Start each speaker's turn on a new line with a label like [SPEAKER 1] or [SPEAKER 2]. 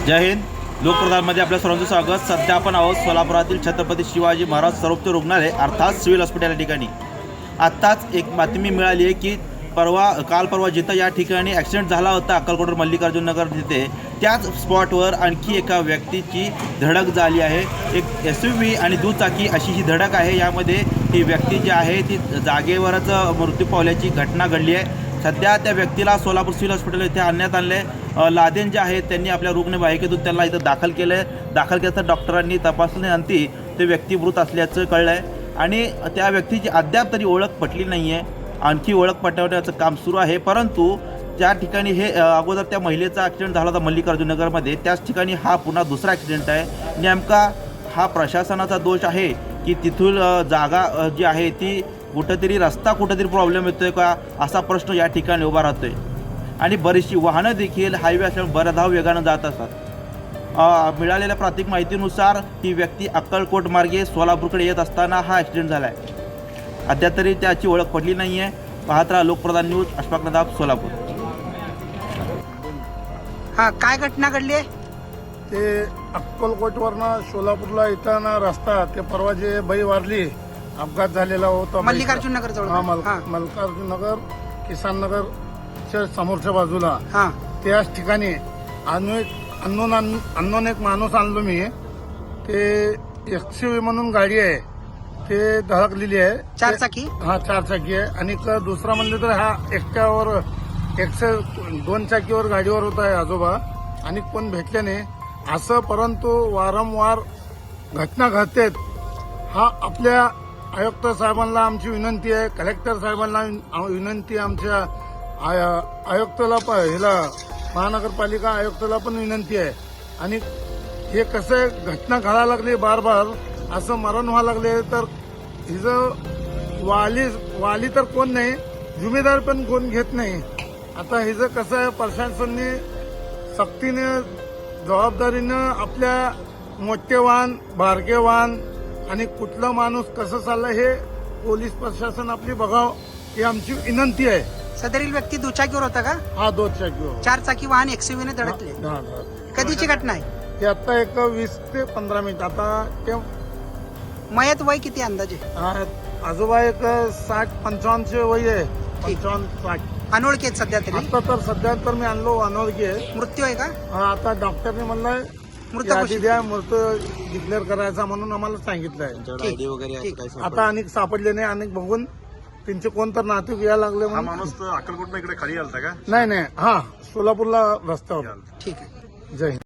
[SPEAKER 1] जय हिंद. लोकप्रधानमध्ये आपल्या सर्वांचं स्वागत. सध्या आपण आहोत सोलापुरातील छत्रपती शिवाजी महाराज सर्वोपचार रुग्णालय अर्थात सिव्हिल हॉस्पिटल या ठिकाणी. आत्ताच एक बातमी मिळाली आहे की काल परवा जिथं या ठिकाणी ॲक्सिडेंट झाला होता अक्कलकोट मल्लिकार्जुन नगर तिथे, त्याच स्पॉटवर आणखी एका व्यक्तीची धडक झाली आहे. एक SUV आणि दुचाकी अशी ही धडक आहे. यामध्ये ही व्यक्ती जी आहे ती जागेवरच मृत्यू पावल्याची घटना घडली आहे. सध्या त्या व्यक्तीला सोलापूर सिव्हिल हॉस्पिटल इथे आणण्यात आणले. लादेन जे आहेत त्यांनी आपल्या रुग्णवाहिकेतून त्याला इथं दाखल केलं. दाखल केलं डॉक्टरांनी तपासणीअंती ते व्यक्ती मृत असल्याचं कळलं आहे आणि त्या व्यक्तीची अद्याप तरी ओळख पटली नाही आहे. आणखी ओळख पटवण्याचं काम सुरू आहे. परंतु ज्या ठिकाणी हे अगोदर त्या महिलेचा ॲक्सिडेंट झाला होता मल्लिकार्जुन नगरमध्ये, त्याच ठिकाणी हा पुन्हा दुसरा ॲक्सिडेंट आहे. नेमका हा प्रशासनाचा दोष आहे की तिथून जागा जी आहे ती कुठंतरी रस्ता कुठंतरी प्रॉब्लेम येतो आहे का, असा प्रश्न या ठिकाणी उभा राहतो आहे. आणि बरीचशी वाहनं देखील हायवे असल्यामुळे बऱ्याचदा वेगानं जात असतात. मिळालेल्या प्राथमिक माहितीनुसार ही व्यक्ती अक्कलकोट मार्गे सोलापूरकडे येत असताना हा ॲक्सिडेंट झाला आहे. अद्याप तरी त्याची ओळख पडली नाही आहे. पाहत राहा लोकप्रधान न्यूज. अशफाक नदाब, सोलापूर.
[SPEAKER 2] हा, काय घटना घडली आहे?
[SPEAKER 3] ते अक्कलकोटवरनं सोलापूरला येताना रस्ता ते परवा जे बाई वारली, अपघात झालेला होता
[SPEAKER 2] मल्लिकार्जुन नगर जवळ.
[SPEAKER 3] मल्लिकार्जुन नगर किसान नगरच्या समोरच्या बाजूला.
[SPEAKER 2] हा,
[SPEAKER 3] त्याच ठिकाणी अननोन एक माणूस आणलो मी. ते SUV म्हणून गाडी आहे, ते धडकलेली आहे.
[SPEAKER 2] चार चाकी.
[SPEAKER 3] हा, 4 चाकी आहे. आणि दुसरा म्हणलं तर हा एकट्यावर 2 चाकीवर गाडीवर होता आहे आजोबा, आणि कोण भेटले नाही असं. परंतु वारंवार घटना घडतात. हा आपल्या आयुक्त साहेबांना आमची विनंती आहे, कलेक्टर साहेबांना विनंती आहे, आमच्या आयुक्ताला ह्याला महानगरपालिका आयुक्ताला पण विनंती आहे. आणि हे कसं घटना घडायला लागली बार असं मरण व्हायला लागले तर हिचं वाली तर कोण नाही, जिम्मेदार पण कोण घेत नाही. आता हिचं कसं आहे, प्रशासनाने सक्तीने जबाबदारीनं आपल्या मोठे वाहन बारके वाहन आणि कुठला माणूस कसं चाललं हे पोलीस प्रशासन आपली बघावं ही आमची विनंती आहे.
[SPEAKER 2] सदरील व्यक्ती दुचाकीवर होता का?
[SPEAKER 3] हा, 2 चाकीवर.
[SPEAKER 2] 4 चाकी वाहन SUV ने धडकले. कधीची घटना आहे?
[SPEAKER 3] हे आता एक 20 ते 15 मिनिट. आता ते
[SPEAKER 2] मयत वय किती अंदाजे?
[SPEAKER 3] आजोबा एक 60-55 वय आहे. 55-60
[SPEAKER 2] अनोळखी आहेत सध्या तरी.
[SPEAKER 3] आता सध्या तर मी आणलो अनोळखी आहे.
[SPEAKER 2] मृत्यू आहे का?
[SPEAKER 3] आता डॉक्टरने म्हणलंय
[SPEAKER 2] मृत
[SPEAKER 3] मृत डिक्लेअर करायचा म्हणून आम्हाला सांगितलंय. आता अनेक सापडले नाही, अनेक बघून त्यांचे कोण तर नातू यायला लागले.
[SPEAKER 4] माणूस अक्कलकोट इकडे खाली आलता का?
[SPEAKER 3] नाही, हा, सोलापूरला रस्त्यावर.
[SPEAKER 2] ठीक आहे.
[SPEAKER 3] जय हिंद.